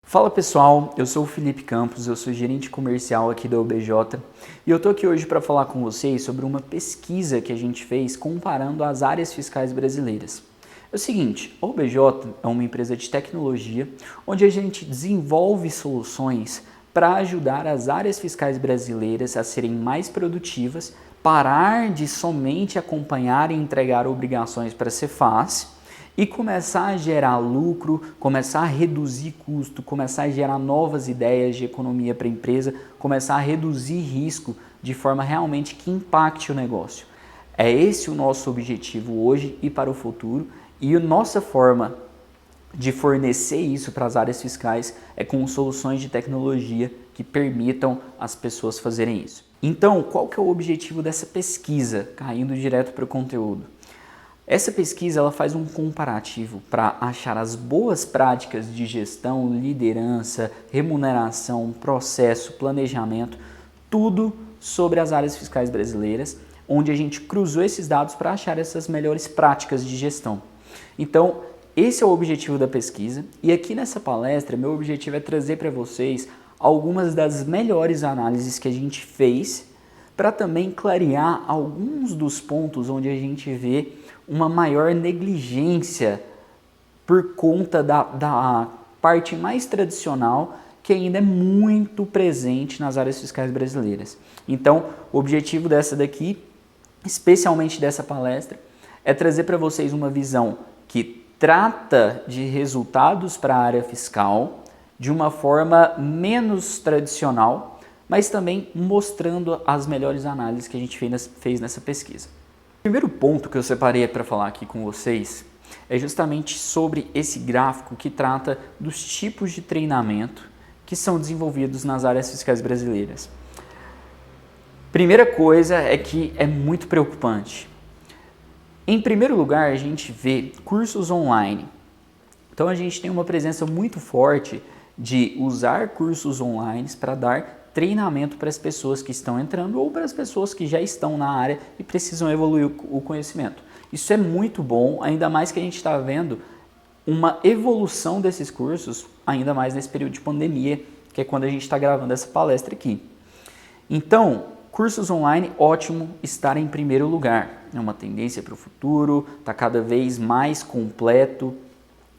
Fala pessoal, eu sou o Felipe Campos, eu sou gerente comercial aqui da UBJ e eu tô aqui hoje para falar com vocês sobre uma pesquisa que a gente fez comparando as áreas fiscais brasileiras. É o seguinte, a UBJ é uma empresa de tecnologia onde a gente desenvolve soluções para ajudar as áreas fiscais brasileiras a serem mais produtivas, parar de somente acompanhar e entregar obrigações para a Cefaz e começar a gerar lucro, começar a reduzir custo, começar a gerar novas ideias de economia para a empresa, começar a reduzir risco de forma realmente que impacte o negócio. É esse o nosso objetivo hoje e para o futuro, e a nossa forma de fornecer isso para as áreas fiscais é com soluções de tecnologia que permitam as pessoas fazerem isso. Então, qual que é o objetivo dessa pesquisa, caindo direto para o conteúdo? Essa pesquisa ela faz um comparativo para achar as boas práticas de gestão, liderança, remuneração, processo, planejamento, tudo sobre as áreas fiscais brasileiras, onde a gente cruzou esses dados para achar essas melhores práticas de gestão. Então, esse é o objetivo da pesquisa e aqui nessa palestra, meu objetivo é trazer para vocês algumas das melhores análises que a gente fez para também clarear alguns dos pontos onde a gente vê uma maior negligência por conta da parte mais tradicional que ainda é muito presente nas áreas fiscais brasileiras. Então, o objetivo dessa daqui, especialmente dessa palestra, é trazer para vocês uma visão que trata de resultados para a área fiscal de uma forma menos tradicional, mas também mostrando as melhores análises que a gente fez nessa pesquisa. O primeiro ponto que eu separei para falar aqui com vocês é justamente sobre esse gráfico que trata dos tipos de treinamento que são desenvolvidos nas áreas fiscais brasileiras. Primeira coisa é que é muito preocupante. Em primeiro lugar, a gente vê cursos online. Então a gente tem uma presença muito forte de usar cursos online para dar treinamento para as pessoas que estão entrando ou para as pessoas que já estão na área e precisam evoluir o conhecimento. Isso é muito bom, ainda mais que a gente está vendo uma evolução desses cursos, ainda mais nesse período de pandemia, que é quando a gente está gravando essa palestra aqui. Então, cursos online, ótimo estar em primeiro lugar. É uma tendência para o futuro, está cada vez mais completo,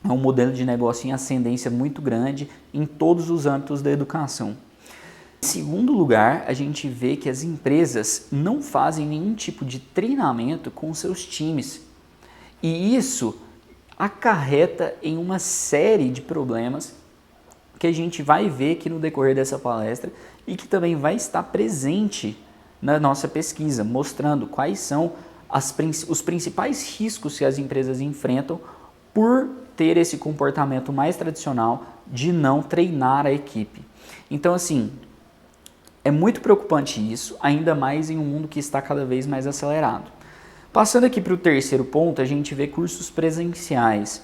é um modelo de negócio em ascendência muito grande em todos os âmbitos da educação. Em segundo lugar, a gente vê que as empresas não fazem nenhum tipo de treinamento com seus times. E isso acarreta em uma série de problemas que a gente vai ver aqui no decorrer dessa palestra e que também vai estar presente na nossa pesquisa, mostrando quais são os principais riscos que as empresas enfrentam por ter esse comportamento mais tradicional de não treinar a equipe. Então, assim, é muito preocupante isso, ainda mais em um mundo que está cada vez mais acelerado. Passando aqui para o terceiro ponto, a gente vê cursos presenciais.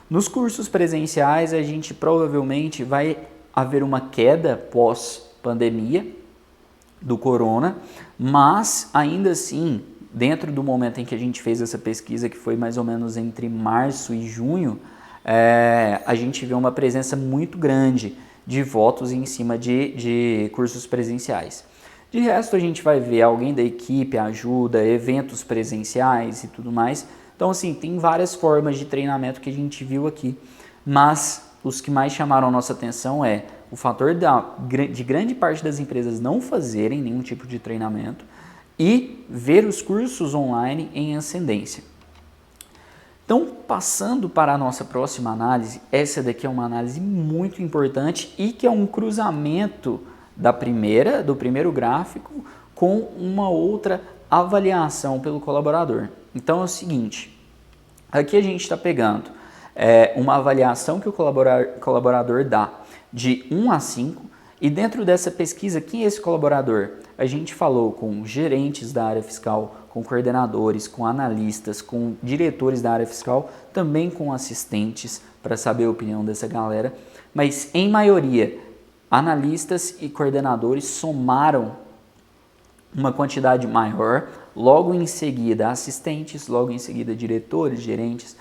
Nos cursos presenciais, a gente provavelmente vai haver uma queda pós-pandemia do corona, mas ainda assim, dentro do momento em que a gente fez essa pesquisa, que foi mais ou menos entre março e junho, a gente vê uma presença muito grande de votos em cima de cursos presenciais. De resto, a gente vai ver alguém da equipe ajuda, eventos presenciais e tudo mais. Então, assim, tem várias formas de treinamento que a gente viu aqui, mas os que mais chamaram a nossa atenção é o fator de grande parte das empresas não fazerem nenhum tipo de treinamento e ver os cursos online em ascendência. Então, passando para a nossa próxima análise, essa daqui é uma análise muito importante e que é um cruzamento do primeiro gráfico com uma outra avaliação pelo colaborador. Então é o seguinte, aqui a gente está pegando uma avaliação que o colaborador dá de 1 a 5 e dentro dessa pesquisa, quem é esse colaborador? A gente falou com gerentes da área fiscal, com coordenadores, com analistas, com diretores da área fiscal, também com assistentes, para saber a opinião dessa galera, mas em maioria, analistas e coordenadores somaram uma quantidade maior, logo em seguida assistentes, logo em seguida diretores, gerentes,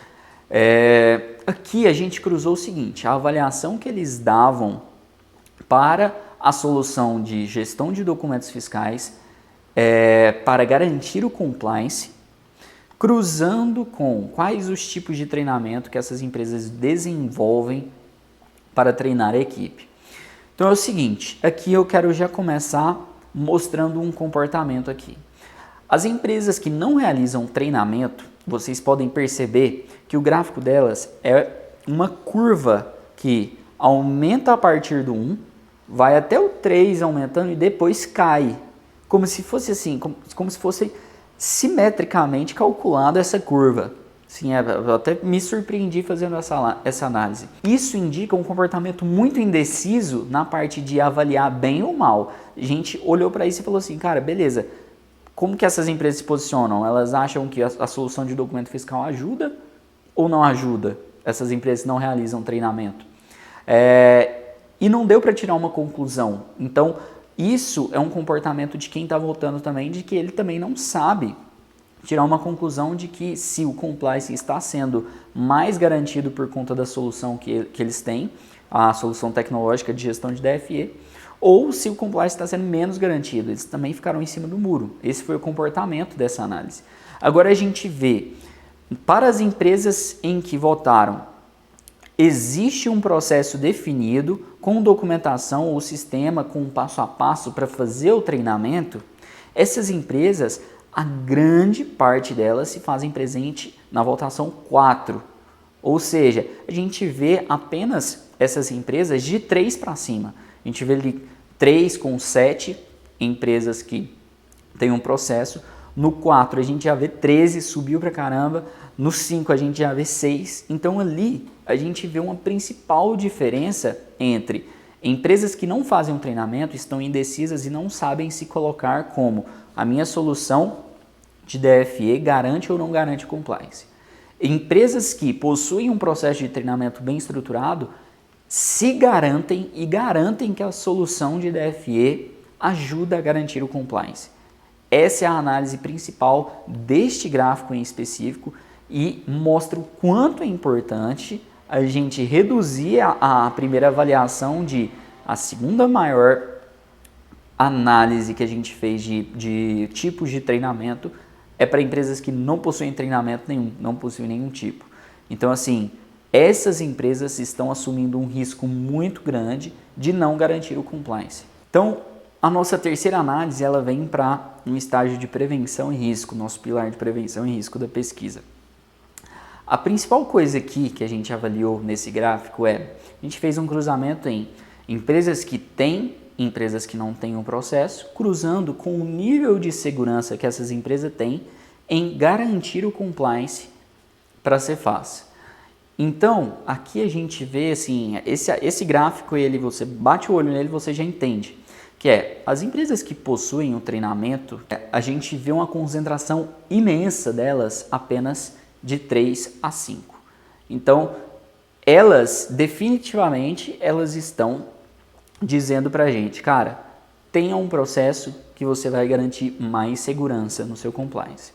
Aqui a gente cruzou o seguinte, a avaliação que eles davam para a solução de gestão de documentos fiscais para garantir o compliance, cruzando com quais os tipos de treinamento que essas empresas desenvolvem para treinar a equipe. Então é o seguinte, aqui eu quero já começar mostrando um comportamento aqui. As empresas que não realizam treinamento, vocês podem perceber que o gráfico delas é uma curva que aumenta a partir do 1, vai até o 3 aumentando e depois cai. Como se fosse assim, como se fosse simetricamente calculada essa curva. Sim, eu até me surpreendi fazendo essa análise. Isso indica um comportamento muito indeciso na parte de avaliar bem ou mal. A gente olhou para isso e falou assim, cara, beleza, como que essas empresas se posicionam? Elas acham que a solução de documento fiscal ajuda ou não ajuda? Essas empresas não realizam treinamento. E não deu para tirar uma conclusão. Então, isso é um comportamento de quem está votando também, de que ele também não sabe tirar uma conclusão de que se o compliance está sendo mais garantido por conta da solução que eles têm, a solução tecnológica de gestão de DFE, ou se o compliance está sendo menos garantido. Eles também ficaram em cima do muro. Esse foi o comportamento dessa análise. Agora a gente vê, para as empresas em que votaram, existe um processo definido com documentação ou sistema com passo a passo para fazer o treinamento. Essas empresas, a grande parte delas se fazem presente na votação 4. Ou seja, a gente vê apenas essas empresas de 3 para cima. A gente vê ali 3 com 7 empresas que têm um processo. No 4 a gente já vê 13, subiu pra caramba. No 5 a gente já vê 6. Então ali a gente vê uma principal diferença entre empresas que não fazem um treinamento, estão indecisas e não sabem se colocar como a minha solução de DFE garante ou não garante compliance. Empresas que possuem um processo de treinamento bem estruturado se garantem e garantem que a solução de DFE ajuda a garantir o compliance. Essa é a análise principal deste gráfico em específico e mostra o quanto é importante a gente reduzir a primeira avaliação de a segunda maior análise que a gente fez de tipos de treinamento é para empresas que não possuem treinamento nenhum, não possuem nenhum tipo. Então, assim, essas empresas estão assumindo um risco muito grande de não garantir o compliance. Então, a nossa terceira análise ela vem para um estágio de prevenção e risco, nosso pilar de prevenção e risco da pesquisa. A principal coisa aqui que a gente avaliou nesse gráfico a gente fez um cruzamento em empresas que têm, empresas que não têm um processo, cruzando com o nível de segurança que essas empresas têm em garantir o compliance para a Cefaz. Então, aqui a gente vê assim, esse gráfico, você bate o olho nele, você já entende, que as empresas que possuem o treinamento, a gente vê uma concentração imensa delas apenas de 3 a 5. Então, elas definitivamente estão dizendo para a gente, cara, tenha um processo que você vai garantir mais segurança no seu compliance.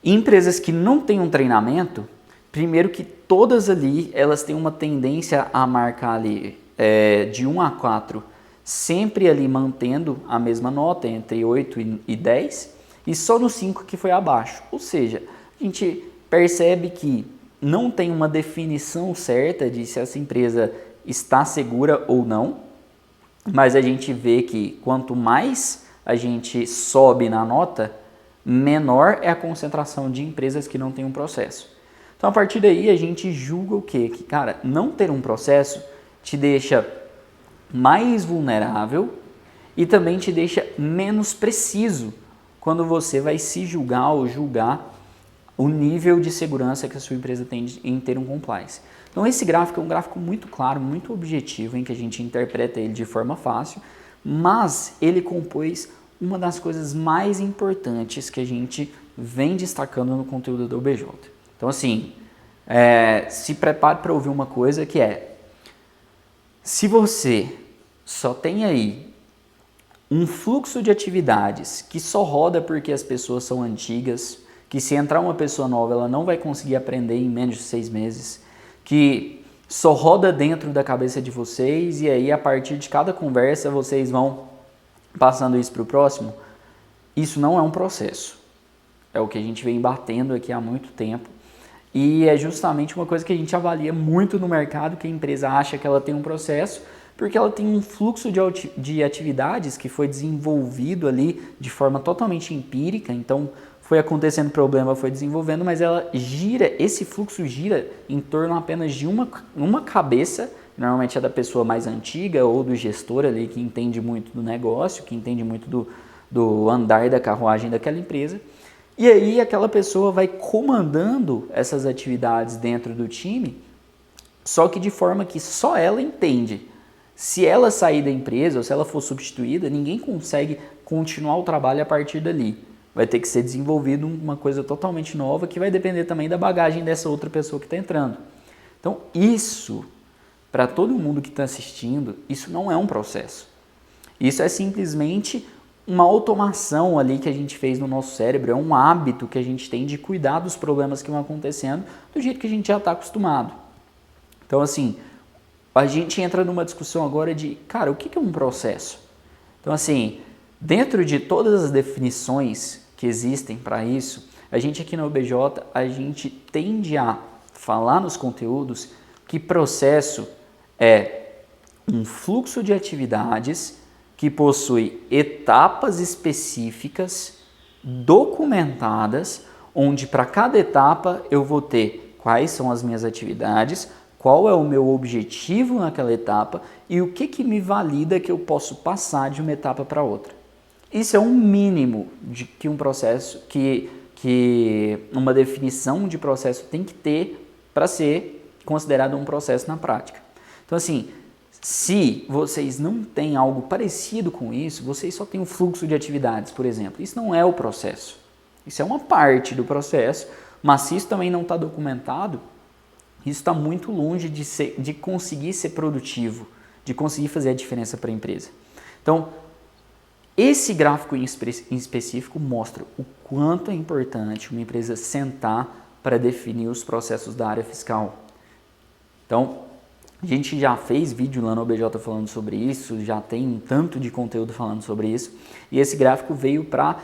Empresas que não têm um treinamento, primeiro que todas ali, elas têm uma tendência a marcar ali de 1 a 4, sempre ali mantendo a mesma nota, entre 8 e 10, e só no 5 que foi abaixo. Ou seja, a gente percebe que não tem uma definição certa de se essa empresa está segura ou não, mas a gente vê que quanto mais a gente sobe na nota, menor é a concentração de empresas que não têm um processo. Então, a partir daí, a gente julga o quê? Que, cara, não ter um processo te deixa mais vulnerável e também te deixa menos preciso quando você vai se julgar ou julgar o nível de segurança que a sua empresa tem em ter um compliance. Então, esse gráfico é um gráfico muito claro, muito objetivo, em que a gente interpreta ele de forma fácil, mas ele compôs uma das coisas mais importantes que a gente vem destacando no conteúdo do OBJ. Então, assim, se prepare para ouvir uma coisa que se você só tem aí um fluxo de atividades que só roda porque as pessoas são antigas, que se entrar uma pessoa nova, ela não vai conseguir aprender em menos de 6 meses, que só roda dentro da cabeça de vocês e aí a partir de cada conversa vocês vão passando isso para o próximo. Isso não é um processo. É o que a gente vem batendo aqui há muito tempo. E é justamente uma coisa que a gente avalia muito no mercado, que a empresa acha que ela tem um processo, porque ela tem um fluxo de atividades que foi desenvolvido ali de forma totalmente empírica, então foi acontecendo problema, foi desenvolvendo, mas esse fluxo gira em torno apenas de uma cabeça, normalmente é da pessoa mais antiga ou do gestor ali que entende muito do negócio, que entende muito do andar da carruagem daquela empresa. E aí aquela pessoa vai comandando essas atividades dentro do time, só que de forma que só ela entende. Se ela sair da empresa ou se ela for substituída, ninguém consegue continuar o trabalho a partir dali. Vai ter que ser desenvolvido uma coisa totalmente nova que vai depender também da bagagem dessa outra pessoa que está entrando. Então isso, para todo mundo que está assistindo, isso não é um processo. Isso é simplesmente uma automação ali que a gente fez no nosso cérebro, é um hábito que a gente tem de cuidar dos problemas que vão acontecendo do jeito que a gente já está acostumado. Então assim, a gente entra numa discussão agora de, cara, o que é um processo? Então assim, dentro de todas as definições que existem para isso, a gente aqui na UBJ, a gente tende a falar nos conteúdos que processo é um fluxo de atividades que possui etapas específicas, documentadas, onde para cada etapa eu vou ter quais são as minhas atividades, qual é o meu objetivo naquela etapa e o que me valida que eu posso passar de uma etapa para outra. Isso é um mínimo de que um processo, que uma definição de processo tem que ter para ser considerado um processo na prática. Então assim, se vocês não têm algo parecido com isso, vocês só têm um fluxo de atividades, por exemplo. Isso não é o processo. Isso é uma parte do processo, mas se isso também não está documentado, isso está muito longe de conseguir ser produtivo, de conseguir fazer a diferença para a empresa. Então, esse gráfico em específico mostra o quanto é importante uma empresa sentar para definir os processos da área fiscal. Então, a gente já fez vídeo lá no OBJ falando sobre isso, já tem um tanto de conteúdo falando sobre isso, e esse gráfico veio para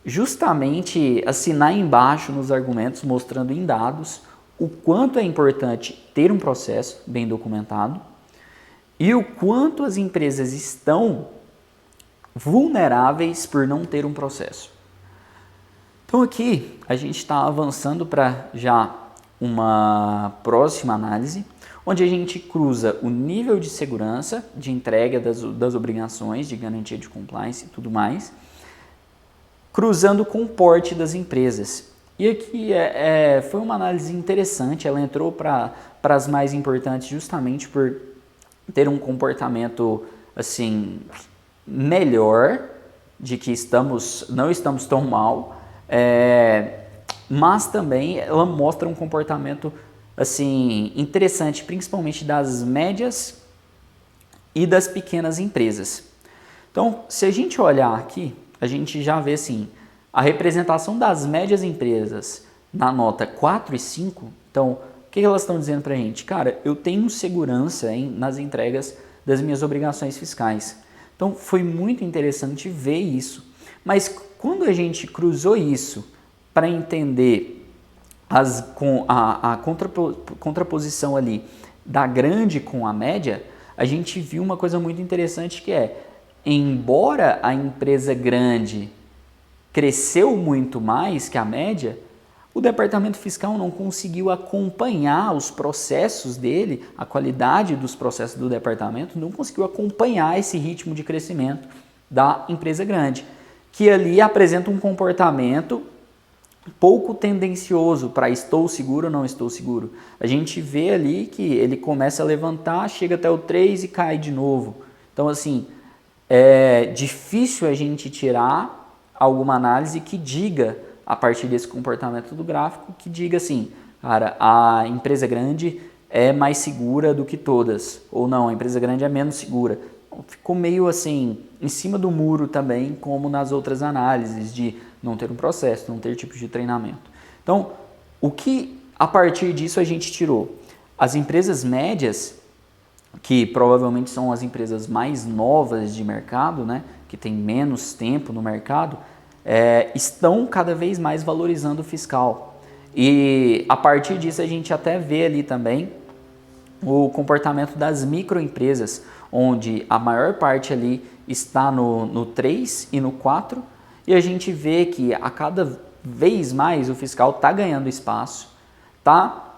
justamente assinar embaixo nos argumentos, mostrando em dados o quanto é importante ter um processo bem documentado e o quanto as empresas estão vulneráveis por não ter um processo. Então aqui a gente está avançando para já uma próxima análise, onde a gente cruza o nível de segurança, de entrega das obrigações, de garantia de compliance e tudo mais, cruzando com o porte das empresas. E aqui foi uma análise interessante, ela entrou para as mais importantes justamente por ter um comportamento assim melhor, de que não estamos tão mal, mas também ela mostra um comportamento assim interessante, principalmente das médias e das pequenas empresas. Então, se a gente olhar aqui, a gente já vê assim, a representação das médias empresas na nota 4 e 5, então, o que elas estão dizendo para a gente? Cara, eu tenho segurança nas entregas das minhas obrigações fiscais. Então, foi muito interessante ver isso. Mas quando a gente cruzou isso para entender a contraposição ali da grande com a média, a gente viu uma coisa muito interessante que embora a empresa grande cresceu muito mais que a média, o departamento fiscal não conseguiu acompanhar os processos dele, a qualidade dos processos do departamento, não conseguiu acompanhar esse ritmo de crescimento da empresa grande, que ali apresenta um comportamento pouco tendencioso para estou seguro ou não estou seguro. A gente vê ali que ele começa a levantar, chega até o 3 e cai de novo. Então, assim, é difícil a gente tirar alguma análise que diga, a partir desse comportamento do gráfico, que diga assim, cara, a empresa grande é mais segura do que todas, ou não, a empresa grande é menos segura. Ficou meio assim, em cima do muro também, como nas outras análises de não ter um processo, não ter tipo de treinamento. Então, o que a partir disso a gente tirou? As empresas médias, que provavelmente são as empresas mais novas de mercado, né, que tem menos tempo no mercado, estão cada vez mais valorizando o fiscal. E a partir disso a gente até vê ali também o comportamento das microempresas, onde a maior parte ali está no 3 e no 4, e a gente vê que a cada vez mais o fiscal está ganhando espaço, está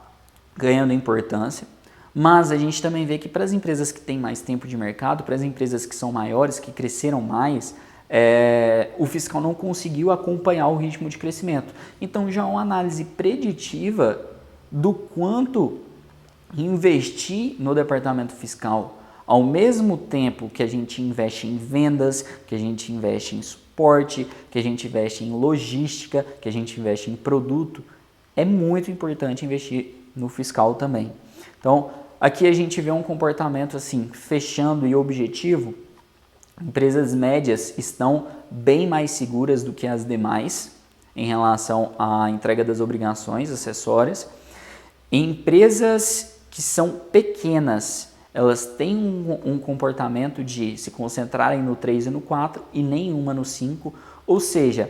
ganhando importância, mas a gente também vê que para as empresas que têm mais tempo de mercado, para as empresas que são maiores, que cresceram mais, o fiscal não conseguiu acompanhar o ritmo de crescimento. Então já é uma análise preditiva do quanto investir no departamento fiscal, ao mesmo tempo que a gente investe em vendas, que a gente investe em suporte, que a gente investe em logística, que a gente investe em produto, é muito importante investir no fiscal também. Então, aqui a gente vê um comportamento assim, fechando e objetivo. Empresas médias estão bem mais seguras do que as demais em relação à entrega das obrigações acessórias. Empresas que são pequenas, elas têm um comportamento de se concentrarem no 3 e no 4 e nenhuma no 5, ou seja,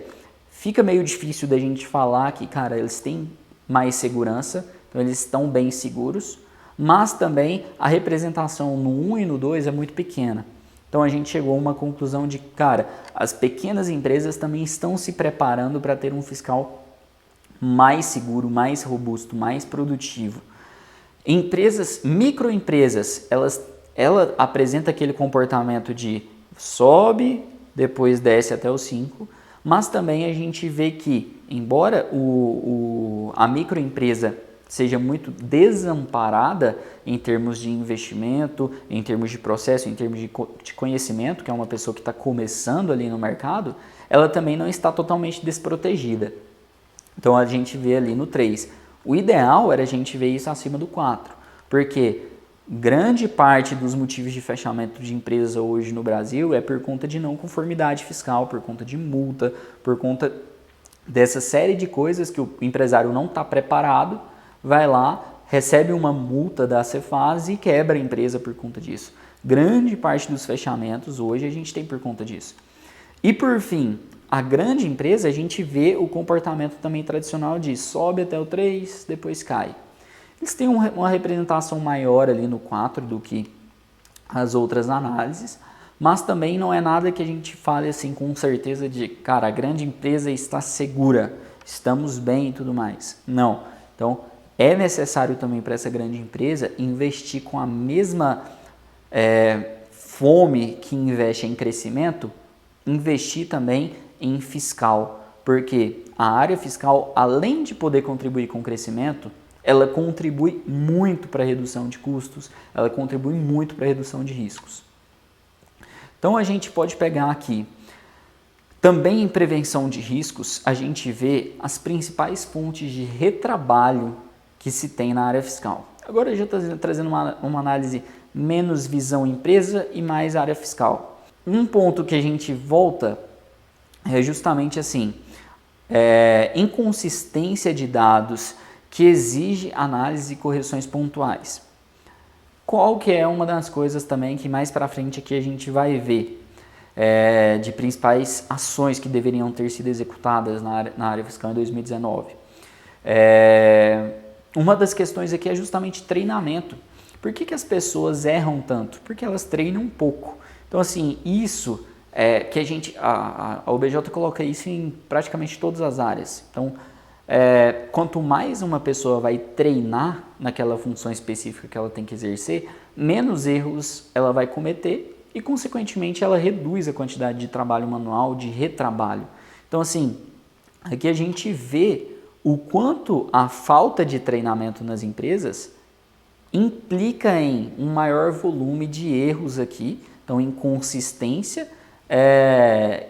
fica meio difícil da gente falar que, cara, eles têm mais segurança, então eles estão bem seguros, mas também a representação no 1 e no 2 é muito pequena. Então a gente chegou a uma conclusão de, cara, as pequenas empresas também estão se preparando para ter um fiscal mais seguro, mais robusto, mais produtivo. Microempresas, ela apresenta aquele comportamento de sobe, depois desce até o 5, mas também a gente vê que, embora a microempresa seja muito desamparada em termos de investimento, em termos de processo, em termos de conhecimento, que é uma pessoa que está começando ali no mercado, ela também não está totalmente desprotegida. Então a gente vê ali no 3. O ideal era a gente ver isso acima do 4, porque grande parte dos motivos de fechamento de empresa hoje no Brasil é por conta de não conformidade fiscal, por conta de multa, por conta dessa série de coisas que o empresário não está preparado, vai lá, recebe uma multa da Cefaz e quebra a empresa por conta disso. Grande parte dos fechamentos hoje a gente tem por conta disso. E por fim, a grande empresa, a gente vê o comportamento também tradicional de sobe até o 3, depois cai. Eles têm uma representação maior ali no 4 do que as outras análises, mas também não é nada que a gente fale assim com certeza de, cara, a grande empresa está segura, estamos bem e tudo mais. Não. Então, é necessário também para essa grande empresa investir com a mesma fome que investe em crescimento, investir também em fiscal, porque a área fiscal, além de poder contribuir com o crescimento, ela contribui muito para a redução de custos, ela contribui muito para a redução de riscos. Então a gente pode pegar aqui, também em prevenção de riscos, a gente vê as principais fontes de retrabalho que se tem na área fiscal. Agora eu já estou trazendo uma análise menos visão empresa e mais área fiscal. Um ponto que a gente volta é justamente assim, inconsistência de dados que exige análise e correções pontuais. Qual que é uma das coisas também que mais para frente aqui a gente vai ver de principais ações que deveriam ter sido executadas na área fiscal em 2019? Uma das questões aqui é justamente treinamento. Por que as pessoas erram tanto? Porque elas treinam pouco. Então assim, isso que a OBJ coloca isso em praticamente todas as áreas. Então, quanto mais uma pessoa vai treinar naquela função específica que ela tem que exercer, menos erros ela vai cometer e, consequentemente, ela reduz a quantidade de trabalho manual, de retrabalho. Então, assim, aqui a gente vê o quanto a falta de treinamento nas empresas implica em um maior volume de erros aqui, então inconsistência,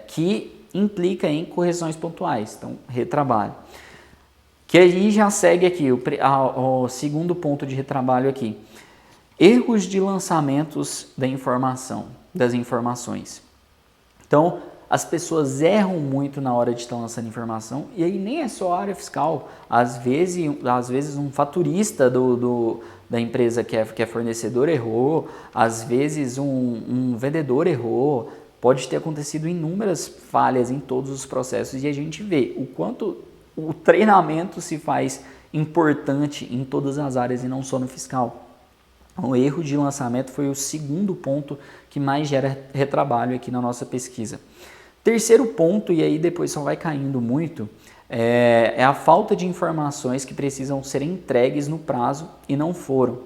que implica em correções pontuais, então retrabalho. Que aí já segue aqui o segundo ponto de retrabalho aqui. Erros de lançamentos das informações. Então, as pessoas erram muito na hora de estar lançando informação, e aí nem é só a área fiscal, às vezes um faturista da empresa que é fornecedor errou, às vezes um vendedor errou, pode ter acontecido inúmeras falhas em todos os processos, e a gente vê o quanto o treinamento se faz importante em todas as áreas e não só no fiscal. O erro de lançamento foi o segundo ponto que mais gera retrabalho aqui na nossa pesquisa. Terceiro ponto, e aí depois só vai caindo muito, é a falta de informações que precisam ser entregues no prazo e não foram.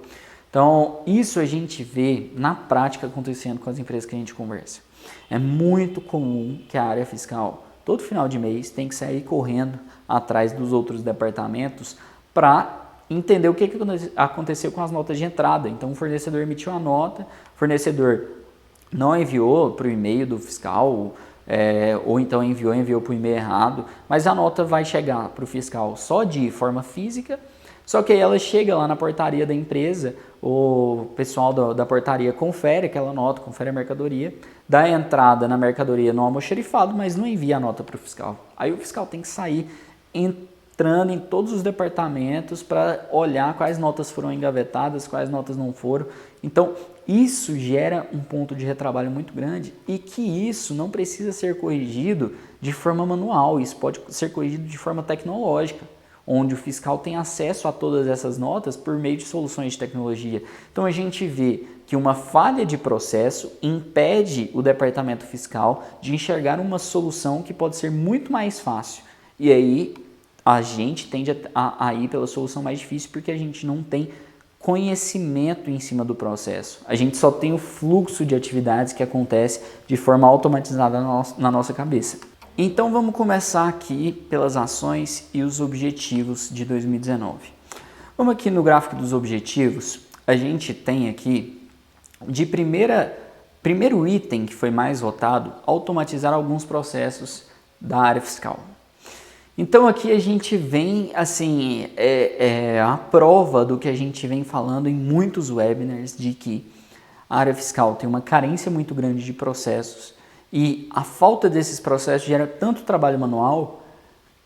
Então, isso a gente vê na prática acontecendo com as empresas que a gente conversa. É muito comum que a área fiscal, todo final de mês, tem que sair correndo atrás dos outros departamentos para entender o que aconteceu com as notas de entrada. Então, o fornecedor emitiu a nota, o fornecedor não enviou para o e-mail do fiscal, ou então enviou para o e-mail errado, mas a nota vai chegar para o fiscal só de forma física, só que aí ela chega lá na portaria da empresa, o pessoal da portaria confere aquela nota, confere a mercadoria, dá a entrada na mercadoria no almoxarifado, mas não envia a nota para o fiscal. Aí o fiscal tem que sair entrando em todos os departamentos para olhar quais notas foram engavetadas, quais notas não foram. Então, isso gera um ponto de retrabalho muito grande e que isso não precisa ser corrigido de forma manual, isso pode ser corrigido de forma tecnológica, onde o fiscal tem acesso a todas essas notas por meio de soluções de tecnologia. Então, a gente vê que uma falha de processo impede o departamento fiscal de enxergar uma solução que pode ser muito mais fácil. E aí, a gente tende a ir pela solução mais difícil porque a gente não tem conhecimento em cima do processo. A gente só tem o fluxo de atividades que acontece de forma automatizada na nossa cabeça. Então vamos começar aqui pelas ações e os objetivos de 2019. Vamos aqui no gráfico dos objetivos, a gente tem aqui de primeiro item que foi mais votado, automatizar alguns processos da área fiscal. Então aqui a gente vem, assim, a prova do que a gente vem falando em muitos webinars, de que a área fiscal tem uma carência muito grande de processos e a falta desses processos gera tanto trabalho manual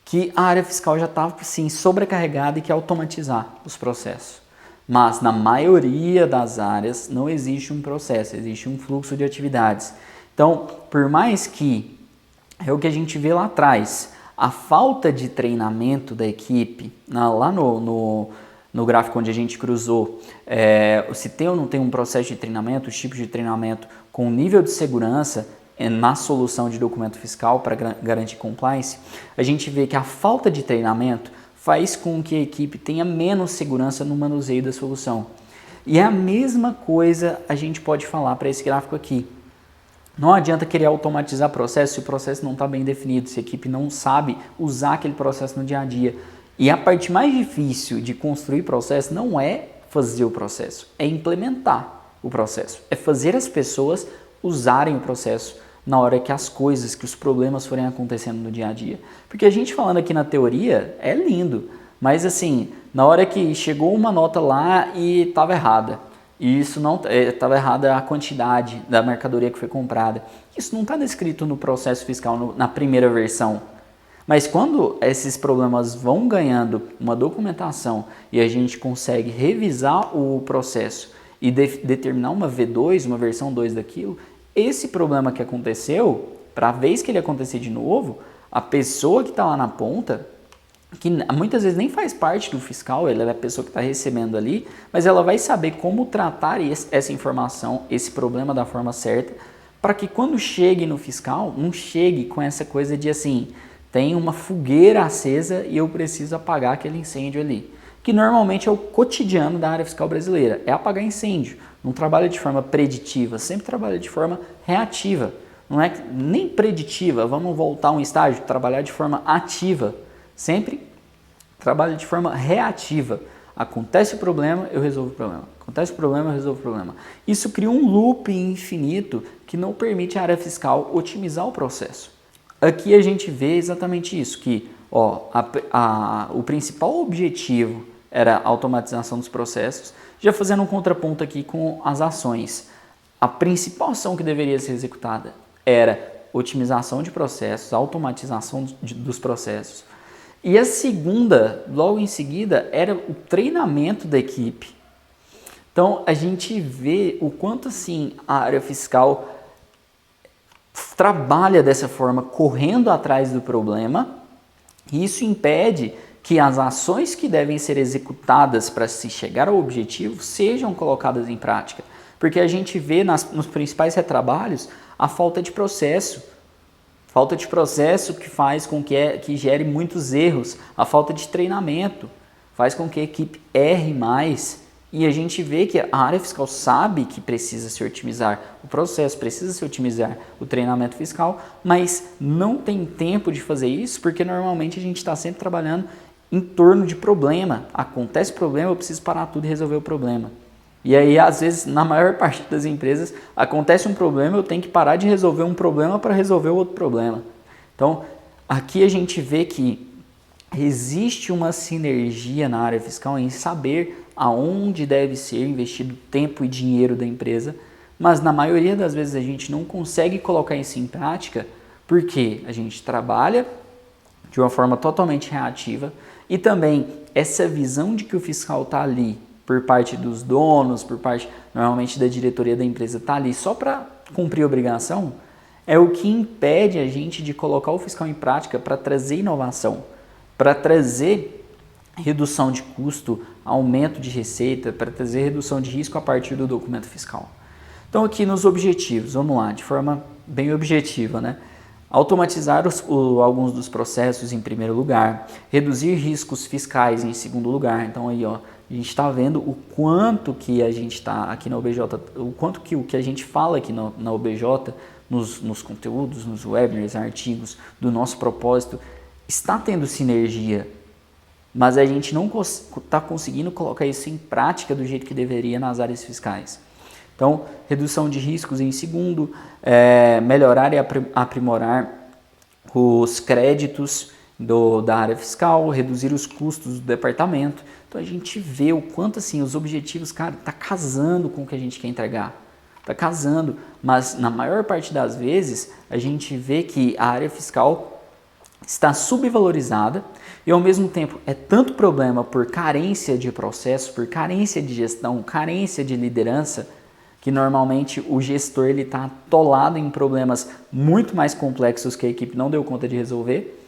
que a área fiscal já está, assim, sobrecarregada e quer automatizar os processos. Mas na maioria das áreas não existe um processo, existe um fluxo de atividades. Então, por mais que é o que a gente vê lá atrás, a falta de treinamento da equipe, lá no gráfico onde a gente cruzou, se tem ou não tem um processo de treinamento, os tipos de treinamento com nível de segurança na solução de documento fiscal para garantir compliance, a gente vê que a falta de treinamento faz com que a equipe tenha menos segurança no manuseio da solução. E é a mesma coisa a gente pode falar para esse gráfico aqui. Não adianta querer automatizar processo se o processo não está bem definido, se a equipe não sabe usar aquele processo no dia a dia. E a parte mais difícil de construir processo não é fazer o processo, é implementar o processo. É fazer as pessoas usarem o processo na hora que as coisas, que os problemas forem acontecendo no dia a dia. Porque a gente falando aqui na teoria é lindo, mas assim, na hora que chegou uma nota lá e estava errada, e isso não estava errada a quantidade da mercadoria que foi comprada. Isso não está descrito no processo fiscal na primeira versão. Mas quando esses problemas vão ganhando uma documentação e a gente consegue revisar o processo e determinar uma V2, uma versão 2 daquilo, esse problema que aconteceu, para a vez que ele acontecer de novo, a pessoa que está lá na ponta, que muitas vezes nem faz parte do fiscal, ela é a pessoa que está recebendo ali, mas ela vai saber como tratar essa informação, esse problema da forma certa, para que quando chegue no fiscal, não chegue com essa coisa de assim, tem uma fogueira acesa e eu preciso apagar aquele incêndio ali. Que normalmente é o cotidiano da área fiscal brasileira, é apagar incêndio. Não trabalha de forma preditiva, sempre trabalha de forma reativa. Não é nem preditiva, vamos voltar um estágio, trabalhar de forma ativa. Sempre trabalha de forma reativa. Acontece o problema, eu resolvo o problema. Acontece o problema, eu resolvo o problema. Isso cria um loop infinito que não permite à área fiscal otimizar o processo. Aqui a gente vê exatamente isso, que o principal objetivo era a automatização dos processos, já fazendo um contraponto aqui com as ações. A principal ação que deveria ser executada era otimização de processos, automatização dos processos. E a segunda, logo em seguida, era o treinamento da equipe. Então, a gente vê o quanto assim a área fiscal trabalha dessa forma, correndo atrás do problema, e isso impede que as ações que devem ser executadas para se chegar ao objetivo sejam colocadas em prática. Porque a gente vê nos principais retrabalhos a falta de processo. Falta de processo que faz com que gere muitos erros. A falta de treinamento faz com que a equipe erre mais. E a gente vê que a área fiscal sabe que precisa se otimizar o processo, precisa se otimizar o treinamento fiscal, mas não tem tempo de fazer isso porque normalmente a gente está sempre trabalhando em torno de problema. Acontece problema, eu preciso parar tudo e resolver o problema. E aí, às vezes, na maior parte das empresas, acontece um problema, eu tenho que parar de resolver um problema para resolver o outro problema. Então, aqui a gente vê que existe uma sinergia na área fiscal em saber aonde deve ser investido tempo e dinheiro da empresa, mas na maioria das vezes a gente não consegue colocar isso em prática porque a gente trabalha de uma forma totalmente reativa e também essa visão de que o fiscal está ali por parte dos donos, por parte normalmente da diretoria da empresa, está ali só para cumprir a obrigação, é o que impede a gente de colocar o fiscal em prática para trazer inovação, para trazer redução de custo, aumento de receita, para trazer redução de risco a partir do documento fiscal. Então aqui nos objetivos, vamos lá, de forma bem objetiva, né? Automatizar alguns dos processos em primeiro lugar, reduzir riscos fiscais em segundo lugar. Então aí, ó, a gente está vendo o quanto que a gente está aqui na OBJ, o quanto que o que a gente fala aqui na OBJ, nos conteúdos, nos webinars, artigos do nosso propósito, está tendo sinergia, mas a gente não está conseguindo colocar isso em prática do jeito que deveria nas áreas fiscais. Então, redução de riscos em segundo, melhorar e aprimorar os créditos da área fiscal, reduzir os custos do departamento. Então, a gente vê o quanto assim, os objetivos, cara, tá casando com o que a gente quer entregar. Tá casando, mas na maior parte das vezes, a gente vê que a área fiscal está subvalorizada e ao mesmo tempo é tanto problema por carência de processo, por carência de gestão, carência de liderança, que normalmente o gestor ele está atolado em problemas muito mais complexos que a equipe não deu conta de resolver,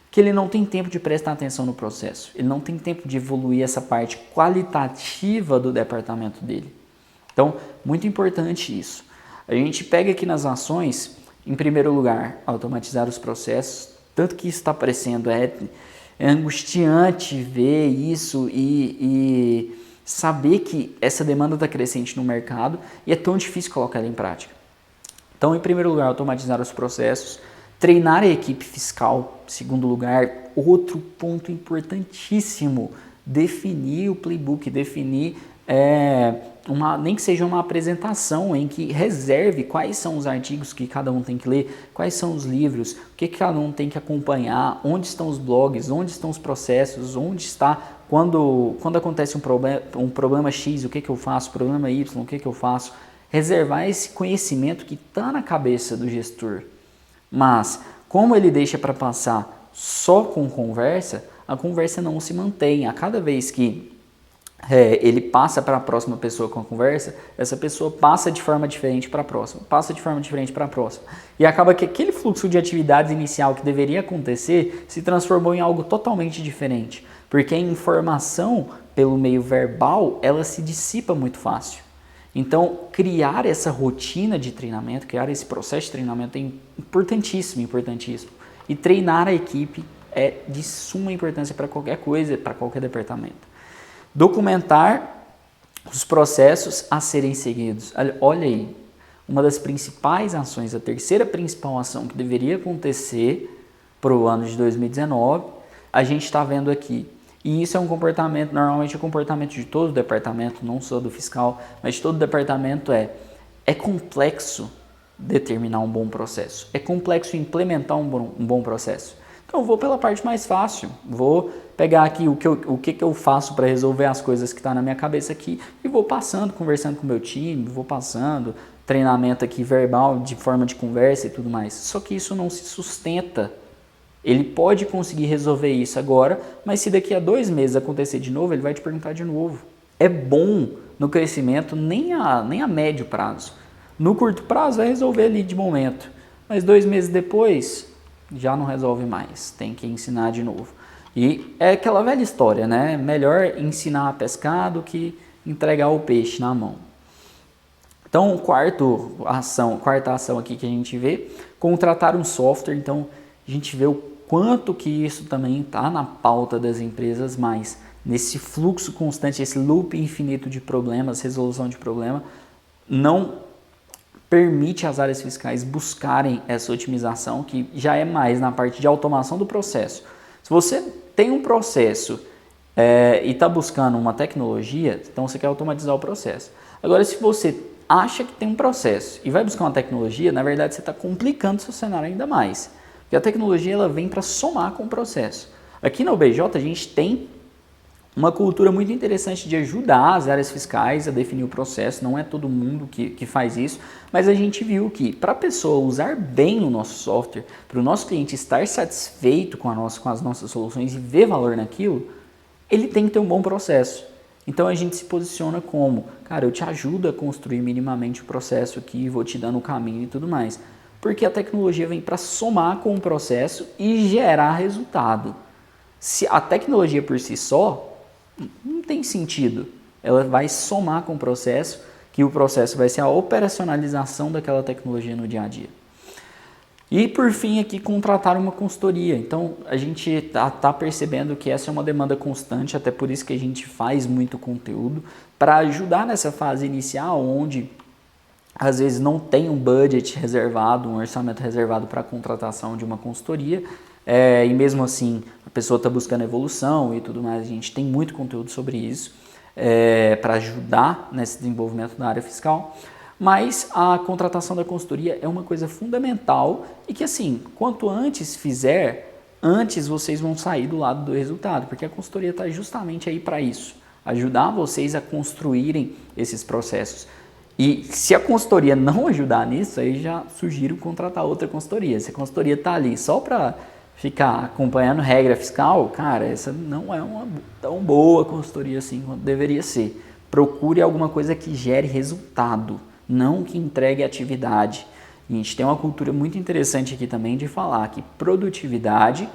que ele não tem tempo de prestar atenção no processo, ele não tem tempo de evoluir essa parte qualitativa do departamento dele. Então, muito importante isso. A gente pega aqui nas ações, em primeiro lugar, automatizar os processos, tanto que isso está aparecendo, é angustiante ver isso e saber que essa demanda está crescente no mercado e é tão difícil colocar ela em prática. Então, em primeiro lugar, automatizar os processos, treinar a equipe fiscal. Em segundo lugar, outro ponto importantíssimo, definir o playbook, definir nem que seja uma apresentação em que reserve quais são os artigos que cada um tem que ler, quais são os livros, o que cada um tem que acompanhar, onde estão os blogs, onde estão os processos, onde está, quando acontece um problema X, o que eu faço, problema Y, o que eu faço. Reservar esse conhecimento que está na cabeça do gestor. Mas, como ele deixa para passar só com conversa, a conversa não se mantém. A cada vez que ele passa para a próxima pessoa com a conversa, essa pessoa passa de forma diferente para a próxima, passa de forma diferente para a próxima. E acaba que aquele fluxo de atividades inicial que deveria acontecer se transformou em algo totalmente diferente. Porque a informação, pelo meio verbal, ela se dissipa muito fácil. Então, criar essa rotina de treinamento, criar esse processo de treinamento é importantíssimo, importantíssimo. E treinar a equipe é de suma importância para qualquer coisa, para qualquer departamento. Documentar os processos a serem seguidos. Olha aí, uma das principais ações, a terceira principal ação que deveria acontecer para o ano de 2019, a gente está vendo aqui. E isso é um comportamento, normalmente é um comportamento de todo o departamento, não só do fiscal, mas de todo o departamento é complexo determinar um bom processo, é complexo implementar um bom processo. Então eu vou pela parte mais fácil, vou pegar aqui o que eu faço para resolver as coisas que estão na minha cabeça aqui e vou passando, conversando com o meu time, vou passando, treinamento aqui verbal, de forma de conversa e tudo mais. Só que isso não se sustenta. Ele pode conseguir resolver isso agora, mas se daqui a 2 meses acontecer de novo, ele vai te perguntar de novo. É bom no crescimento nem a médio prazo. No curto prazo vai resolver ali de momento, mas 2 meses depois já não resolve mais, tem que ensinar de novo. E é aquela velha história, né? Melhor ensinar a pescar do que entregar o peixe na mão. Então, quarta ação aqui que a gente vê, contratar um software. Então, a gente vê o quanto que isso também está na pauta das empresas, mas nesse fluxo constante, esse loop infinito de problemas, resolução de problema, não permite às áreas fiscais buscarem essa otimização, que já é mais na parte de automação do processo. Se você tem um processo e está buscando uma tecnologia, então você quer automatizar o processo. Agora, se você acha que tem um processo e vai buscar uma tecnologia, na verdade você está complicando o seu cenário ainda mais. Porque a tecnologia ela vem para somar com o processo. Aqui na UBJ a gente tem uma cultura muito interessante de ajudar as áreas fiscais a definir o processo. Não é todo mundo que faz isso, mas a gente viu que para a pessoa usar bem o nosso software, para o nosso cliente estar satisfeito com as nossas soluções e ver valor naquilo, ele tem que ter um bom processo. Então a gente se posiciona como, cara, eu te ajudo a construir minimamente o processo aqui, vou te dando o caminho e tudo mais. Porque a tecnologia vem para somar com o processo e gerar resultado. Se a tecnologia por si só, não tem sentido. Ela vai somar com o processo, que o processo vai ser a operacionalização daquela tecnologia no dia a dia. E por fim aqui, contratar uma consultoria. Então a gente está percebendo que essa é uma demanda constante, até por isso que a gente faz muito conteúdo, para ajudar nessa fase inicial, onde às vezes não tem um budget reservado, um orçamento reservado para a contratação de uma consultoria, e mesmo assim a pessoa está buscando evolução e tudo mais. A gente tem muito conteúdo sobre isso, para ajudar nesse desenvolvimento da área fiscal. Mas a contratação da consultoria é uma coisa fundamental e que, assim, quanto antes fizer, antes vocês vão sair do lado do resultado, porque a consultoria está justamente aí para isso, ajudar vocês a construírem esses processos. E se a consultoria não ajudar nisso, aí já sugiro contratar outra consultoria. Se a consultoria está ali só para ficar acompanhando regra fiscal, cara, essa não é uma tão boa consultoria assim quanto deveria ser. Procure alguma coisa que gere resultado, não que entregue atividade. E a gente tem uma cultura muito interessante aqui também de falar que produtividade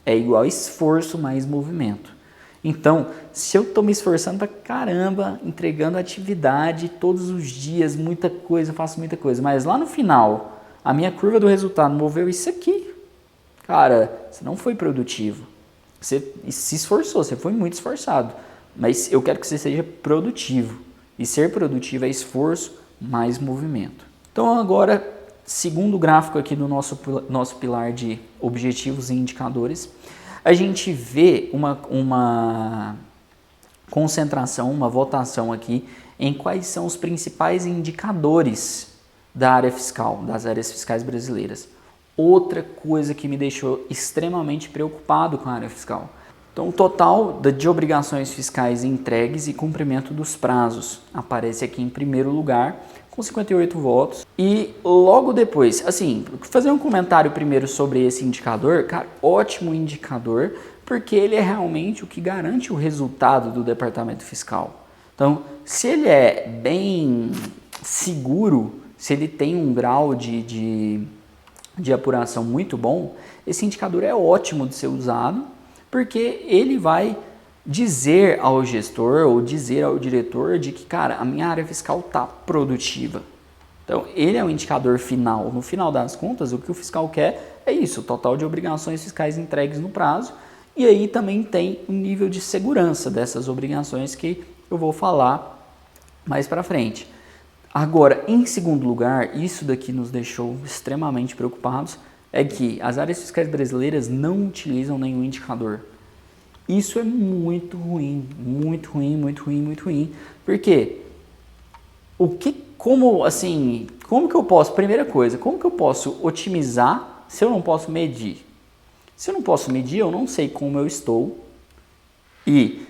é igual esforço mais movimento. Então, se eu estou me esforçando pra caramba, entregando atividade todos os dias, muita coisa, faço muita coisa, mas lá no final, a minha curva do resultado moveu isso aqui, cara, você não foi produtivo. Você se esforçou, você foi muito esforçado, mas eu quero que você seja produtivo. E ser produtivo é esforço mais movimento. Então agora, segundo gráfico aqui do nosso pilar de objetivos e indicadores, a gente vê uma concentração, uma votação aqui em quais são os principais indicadores da área fiscal, das áreas fiscais brasileiras. Outra coisa que me deixou extremamente preocupado com a área fiscal. Então, o total de obrigações fiscais entregues e cumprimento dos prazos aparece aqui em primeiro lugar, com 58 votos. E logo depois, assim, fazer um comentário primeiro sobre esse indicador, cara, ótimo indicador, porque ele é realmente o que garante o resultado do departamento fiscal. Então, se ele é bem seguro, se ele tem um grau de apuração muito bom, esse indicador é ótimo de ser usado, porque ele vai dizer ao gestor ou dizer ao diretor de que, cara, a minha área fiscal está produtiva. Então, ele é o indicador final. No final das contas, o que o fiscal quer é isso, o total de obrigações fiscais entregues no prazo. E aí também tem um nível de segurança dessas obrigações que eu vou falar mais para frente. Agora, em segundo lugar, isso daqui nos deixou extremamente preocupados, é que as áreas fiscais brasileiras não utilizam nenhum indicador. Isso é muito ruim, muito ruim, muito ruim, muito ruim. Por quê? Como que eu posso, primeira coisa, como que eu posso otimizar se eu não posso medir? Se eu não posso medir, eu não sei como eu estou. E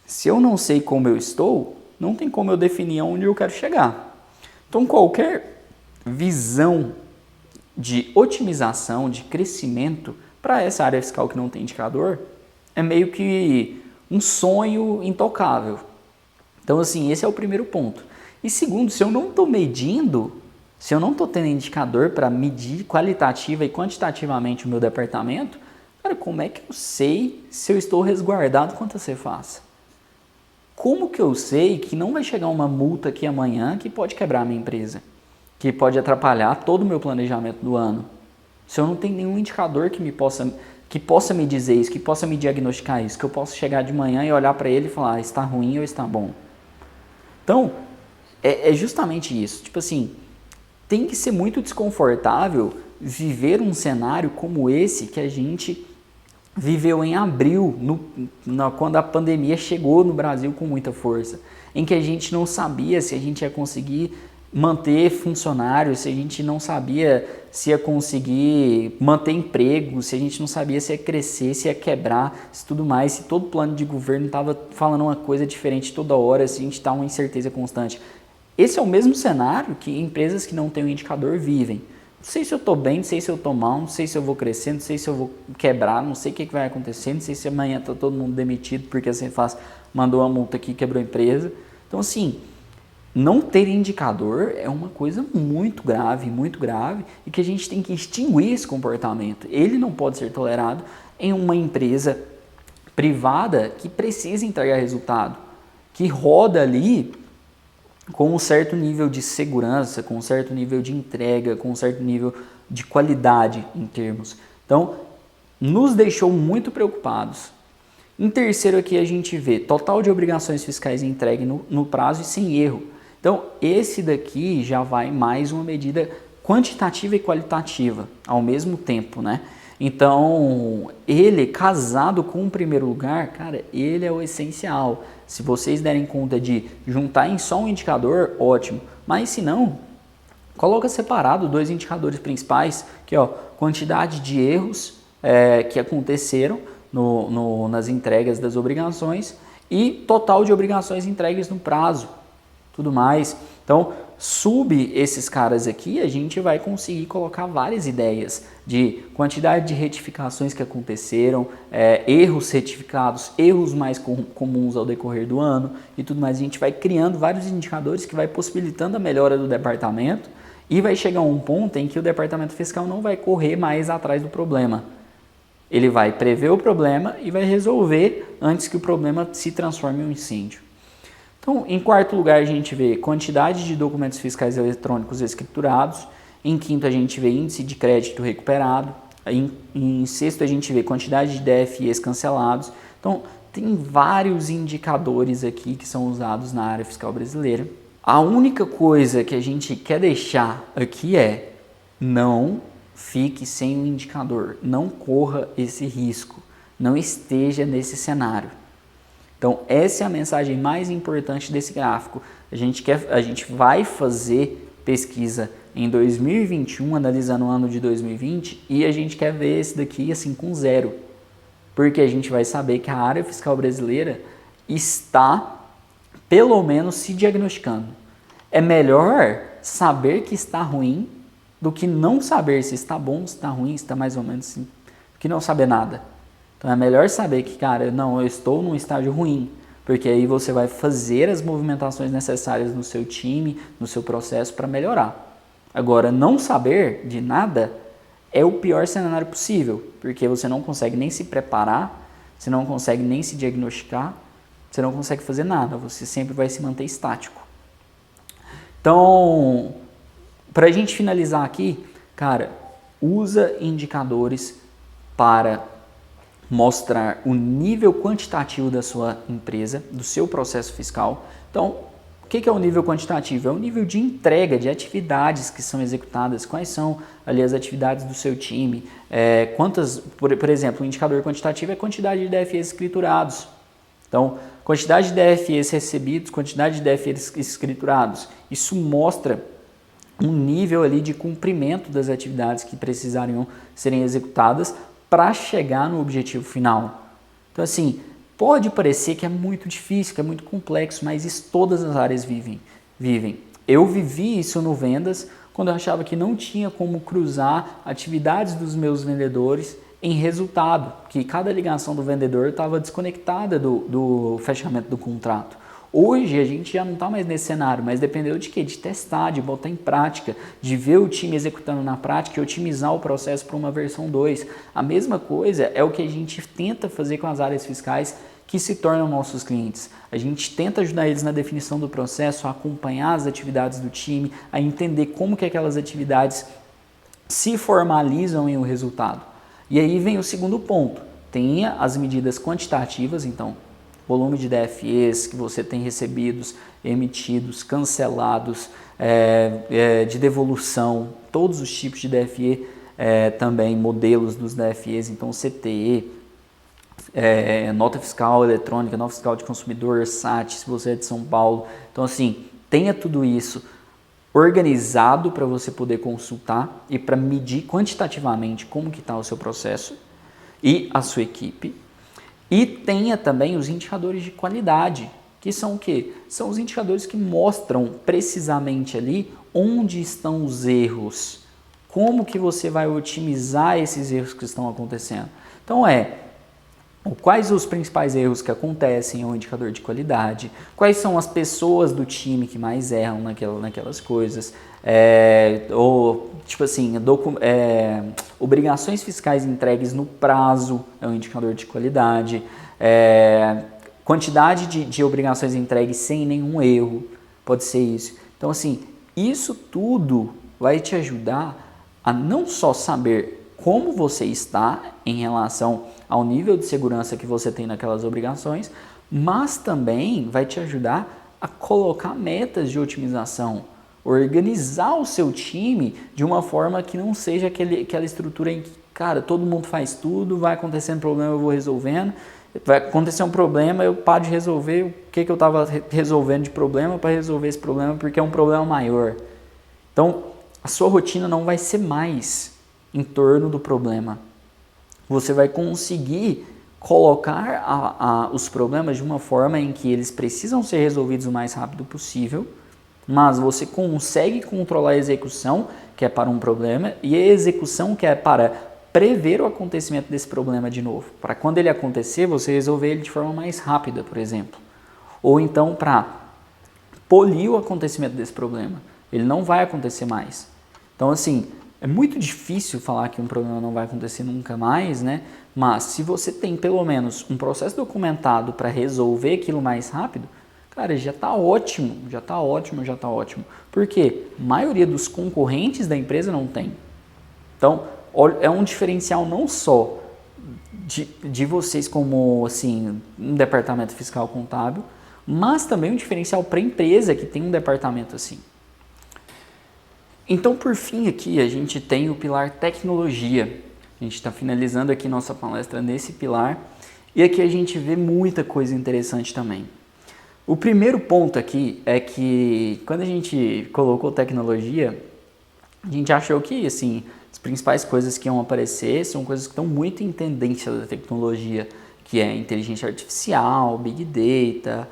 se eu não sei como eu estou, não tem como eu definir aonde eu quero chegar. Então, qualquer visão de otimização, de crescimento para essa área fiscal que não tem indicador é meio que um sonho intocável. Então, assim, esse é o primeiro ponto. E segundo, se eu não estou medindo, se eu não estou tendo indicador para medir qualitativa e quantitativamente o meu departamento, cara, como é que eu sei se eu estou resguardado quanto a Cefaz? Como que eu sei que não vai chegar uma multa aqui amanhã que pode quebrar a minha empresa? Que pode atrapalhar todo o meu planejamento do ano? Se eu não tenho nenhum indicador que possa me dizer isso, que possa me diagnosticar isso, que eu possa chegar de manhã e olhar para ele e falar, está ruim ou está bom. Então, é justamente isso. Tipo assim, tem que ser muito desconfortável viver um cenário como esse que a gente viveu em abril, quando a pandemia chegou no Brasil com muita força, em que a gente não sabia se a gente ia conseguir manter funcionários, se a gente não sabia se ia conseguir manter emprego, se a gente não sabia se ia crescer, se ia quebrar, se tudo mais, se todo plano de governo estava falando uma coisa diferente toda hora, se a gente está uma incerteza constante. Esse é o mesmo cenário que empresas que não têm um indicador vivem. Não sei se eu estou bem, não sei se eu estou mal, não sei se eu vou crescer, não sei se eu vou quebrar, não sei o que vai acontecer, não sei se amanhã está todo mundo demitido porque a Cefaz mandou uma multa aqui e quebrou a empresa. Então, assim, não ter indicador é uma coisa muito grave e que a gente tem que extinguir esse comportamento. Ele não pode ser tolerado em uma empresa privada que precisa entregar resultado, que roda ali com um certo nível de segurança, com um certo nível de entrega, com um certo nível de qualidade em termos. Então, nos deixou muito preocupados. Em terceiro aqui a gente vê total de obrigações fiscais entregue no prazo e sem erro. Então, esse daqui já vai mais uma medida quantitativa e qualitativa ao mesmo tempo, né? Então, ele casado com o primeiro lugar, cara, ele é o essencial. Se vocês derem conta de juntar em só um indicador, ótimo. Mas se não, coloca separado dois indicadores principais, que ó, quantidade de erros que aconteceram nas entregas das obrigações e total de obrigações entregues no prazo, tudo mais. Então, sub esses caras aqui, a gente vai conseguir colocar várias ideias de quantidade de retificações que aconteceram, erros retificados, erros mais comuns ao decorrer do ano e tudo mais. A gente vai criando vários indicadores que vai possibilitando a melhora do departamento e vai chegar a um ponto em que o departamento fiscal não vai correr mais atrás do problema. Ele vai prever o problema e vai resolver antes que o problema se transforme em um incêndio. Então, em quarto lugar, a gente vê quantidade de documentos fiscais eletrônicos escriturados. Em quinto, a gente vê índice de crédito recuperado. Em sexto, a gente vê quantidade de DFIs cancelados. Então, tem vários indicadores aqui que são usados na área fiscal brasileira. A única coisa que a gente quer deixar aqui é não fique sem um indicador, não corra esse risco, não esteja nesse cenário. Então, essa é a mensagem mais importante desse gráfico. A gente vai fazer pesquisa em 2021, analisando o ano de 2020, e a gente quer ver esse daqui assim com zero. Porque a gente vai saber que a área fiscal brasileira está, pelo menos, se diagnosticando. É melhor saber que está ruim do que não saber se está bom, se está ruim, se está mais ou menos assim, do que não saber nada. Então é melhor saber que, cara, não, eu estou num estágio ruim, porque aí você vai fazer as movimentações necessárias no seu time, no seu processo para melhorar. Agora, não saber de nada é o pior cenário possível, porque você não consegue nem se preparar, você não consegue nem se diagnosticar, você não consegue fazer nada, você sempre vai se manter estático. Então, para a gente finalizar aqui, cara, usa indicadores para mostrar o nível quantitativo da sua empresa, do seu processo fiscal. Então, o que é o nível quantitativo? É o nível de entrega de atividades que são executadas, quais são ali as atividades do seu time, por exemplo, o indicador quantitativo é a quantidade de DFIs escriturados. Então, quantidade de DFIs recebidos, quantidade de DFIs escriturados, isso mostra um nível ali de cumprimento das atividades que precisariam serem executadas para chegar no objetivo final. Então, assim, pode parecer que é muito difícil, que é muito complexo, mas isso todas as áreas vivem. Eu vivi isso no vendas, quando eu achava que não tinha como cruzar atividades dos meus vendedores em resultado, que cada ligação do vendedor estava desconectada do fechamento do contrato. Hoje a gente já não está mais nesse cenário, mas dependeu de quê? De testar, de botar em prática, de ver o time executando na prática e otimizar o processo para uma versão 2. A mesma coisa é o que a gente tenta fazer com as áreas fiscais que se tornam nossos clientes. A gente tenta ajudar eles na definição do processo, a acompanhar as atividades do time, a entender como que aquelas atividades se formalizam em um resultado. E aí vem o segundo ponto, tenha as medidas quantitativas, então, volume de DFEs que você tem recebidos, emitidos, cancelados, de devolução, todos os tipos de DFE, também modelos dos DFEs, então CTE, nota fiscal eletrônica, nota fiscal de consumidor, SAT, se você é de São Paulo. Então, assim, tenha tudo isso organizado para você poder consultar e para medir quantitativamente como que está o seu processo e a sua equipe. E tenha também os indicadores de qualidade, que são o quê? São os indicadores que mostram precisamente ali onde estão os erros, como que você vai otimizar esses erros que estão acontecendo. Então quais os principais erros que acontecem é um indicador de qualidade, quais são as pessoas do time que mais erram naquelas coisas, ou tipo assim, obrigações fiscais entregues no prazo é um indicador de qualidade, quantidade de obrigações entregues sem nenhum erro, pode ser isso. Então assim, isso tudo vai te ajudar a não só saber como você está em relação ao nível de segurança que você tem naquelas obrigações, mas também vai te ajudar a colocar metas de otimização, organizar o seu time de uma forma que não seja aquela estrutura em que, cara, todo mundo faz tudo, vai acontecendo problema, eu vou resolvendo, vai acontecer um problema, eu paro de resolver o que eu estava resolvendo de problema para resolver esse problema, porque é um problema maior. Então, a sua rotina não vai ser mais em torno do problema. Você vai conseguir colocar os problemas de uma forma em que eles precisam ser resolvidos o mais rápido possível, mas você consegue controlar a execução, que é para um problema, e a execução, que é para prever o acontecimento desse problema de novo. Para quando ele acontecer, você resolver ele de forma mais rápida, por exemplo. Ou então para polir o acontecimento desse problema. Ele não vai acontecer mais. Então, assim, é muito difícil falar que um problema não vai acontecer nunca mais, né? Mas se você tem pelo menos um processo documentado para resolver aquilo mais rápido, cara, já está ótimo, já está ótimo, já está ótimo. Por quê? A maioria dos concorrentes da empresa não tem. Então, é um diferencial não só de vocês como, assim, um departamento fiscal contábil, mas também um diferencial para a empresa que tem um departamento assim. Então, por fim, aqui a gente tem o pilar tecnologia. A gente está finalizando aqui nossa palestra nesse pilar e aqui a gente vê muita coisa interessante também. O primeiro ponto aqui é que quando a gente colocou tecnologia, a gente achou que assim, as principais coisas que iam aparecer são coisas que estão muito em tendência da tecnologia, que é inteligência artificial, big data,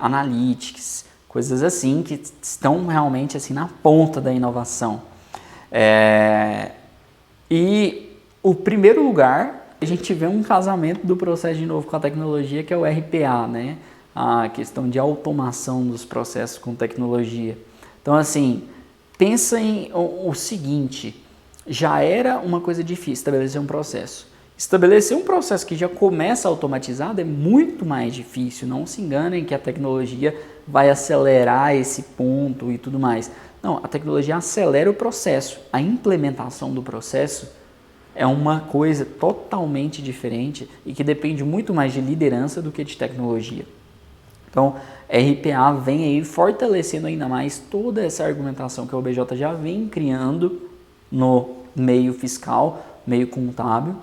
analytics, coisas assim que estão realmente assim na ponta da inovação. E o primeiro lugar, a gente vê um casamento do processo de novo com a tecnologia, que é o RPA, né? A questão de automação dos processos com tecnologia. Então, assim, pensa em o seguinte, já era uma coisa difícil estabelecer um processo. Estabelecer um processo que já começa automatizado é muito mais difícil. Não se enganem que a tecnologia vai acelerar esse ponto e tudo mais. Não, a tecnologia acelera o processo. A implementação do processo é uma coisa totalmente diferente e que depende muito mais de liderança do que de tecnologia. Então, RPA vem aí fortalecendo ainda mais toda essa argumentação que a OBJ já vem criando no meio fiscal, meio contábil,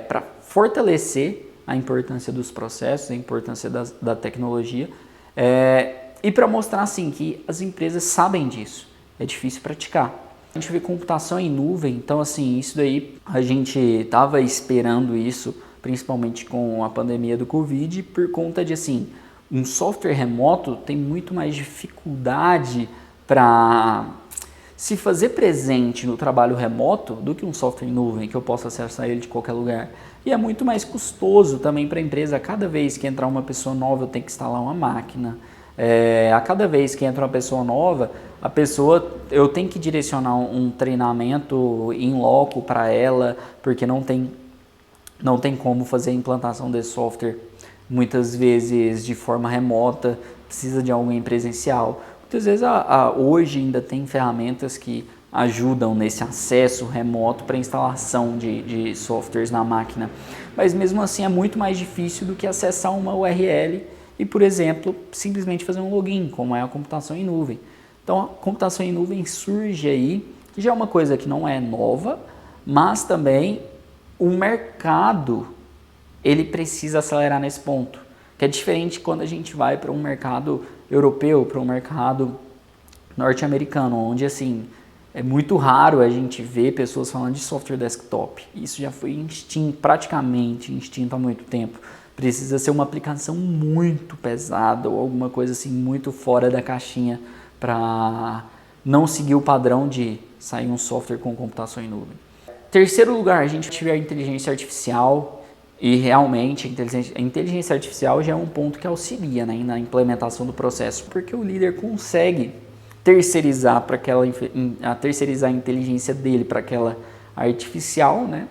para fortalecer a importância dos processos, a importância da tecnologia e para mostrar assim que as empresas sabem disso, é difícil praticar. A gente vê computação em nuvem, então assim, isso daí a gente estava esperando isso, principalmente com a pandemia do Covid, por conta de assim, Um software remoto tem muito mais dificuldade para se fazer presente no trabalho remoto do que um software em nuvem, que eu possa acessar ele de qualquer lugar. E é muito mais custoso também para a empresa. Cada vez que entrar uma pessoa nova, eu tenho que instalar uma máquina. A cada vez que entra uma pessoa nova, eu tenho que direcionar um treinamento in loco para ela, porque não tem como fazer a implantação desse software muitas vezes de forma remota, precisa de alguém presencial. Muitas vezes hoje ainda tem ferramentas que ajudam nesse acesso remoto para instalação de softwares na máquina, mas mesmo assim é muito mais difícil do que acessar uma URL e, por exemplo, simplesmente fazer um login, como é a computação em nuvem. Então a computação em nuvem surge aí, que já é uma coisa que não é nova, mas também o mercado ele precisa acelerar nesse ponto, que é diferente quando a gente vai para um mercado europeu, para um mercado norte-americano, onde assim é muito raro a gente ver pessoas falando de software desktop. Isso já foi praticamente extinto há muito tempo. Precisa ser uma aplicação muito pesada ou alguma coisa assim muito fora da caixinha para não seguir o padrão de sair um software com computação em nuvem. Terceiro lugar, a gente tiver a inteligência artificial. E realmente a inteligência artificial já é um ponto que auxilia, né, na implementação do processo, porque o líder consegue terceirizar a inteligência dele para aquela artificial, né,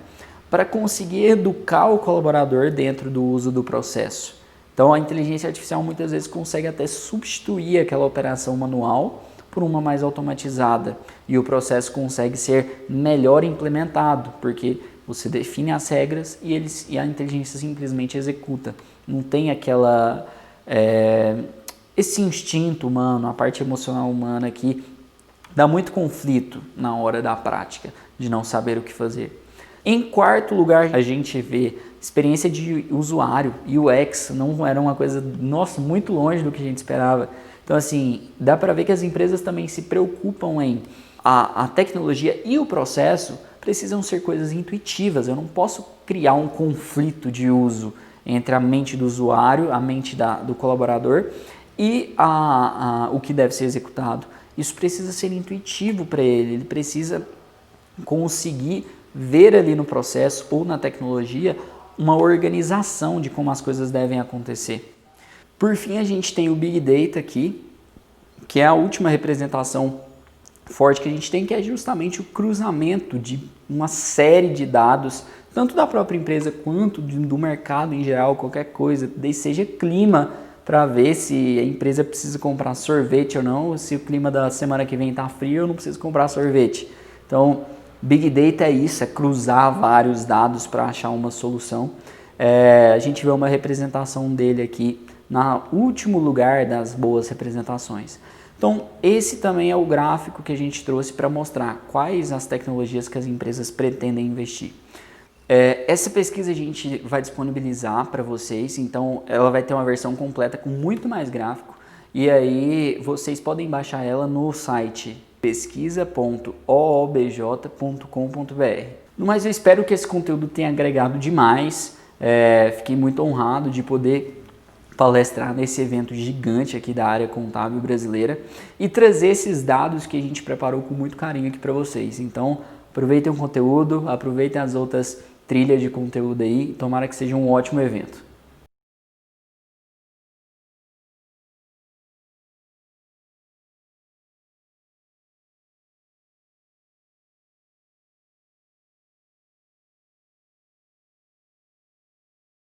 para conseguir educar o colaborador dentro do uso do processo. Então a inteligência artificial muitas vezes consegue até substituir aquela operação manual por uma mais automatizada e o processo consegue ser melhor implementado, porque você define as regras e a inteligência simplesmente executa. Não tem esse instinto humano, a parte emocional humana que dá muito conflito na hora da prática, de não saber o que fazer. Em quarto lugar, a gente vê experiência de usuário, UX, não era uma coisa, nossa, muito longe do que a gente esperava. Então, assim, dá para ver que as empresas também se preocupam em a tecnologia e o processo precisam ser coisas intuitivas. Eu não posso criar um conflito de uso entre a mente do usuário, a mente do colaborador e o que deve ser executado. Isso precisa ser intuitivo para ele precisa conseguir ver ali no processo ou na tecnologia uma organização de como as coisas devem acontecer. Por fim, a gente tem o Big Data aqui, que é a última representação forte que a gente tem, que é justamente o cruzamento de uma série de dados, tanto da própria empresa quanto do mercado em geral, qualquer coisa, desde seja clima, para ver se a empresa precisa comprar sorvete ou não, se o clima da semana que vem está frio, eu não preciso comprar sorvete. Então, Big Data é isso, é cruzar vários dados para achar uma solução. A gente vê uma representação dele aqui no último lugar das boas representações. Então, esse também é o gráfico que a gente trouxe para mostrar quais as tecnologias que as empresas pretendem investir. Essa pesquisa a gente vai disponibilizar para vocês, então ela vai ter uma versão completa com muito mais gráfico, e aí vocês podem baixar ela no site pesquisa.oobj.com.br. No mais, eu espero que esse conteúdo tenha agregado demais, fiquei muito honrado de poder palestrar nesse evento gigante aqui da área contábil brasileira e trazer esses dados que a gente preparou com muito carinho aqui para vocês. Então, aproveitem o conteúdo, aproveitem as outras trilhas de conteúdo aí, tomara que seja um ótimo evento.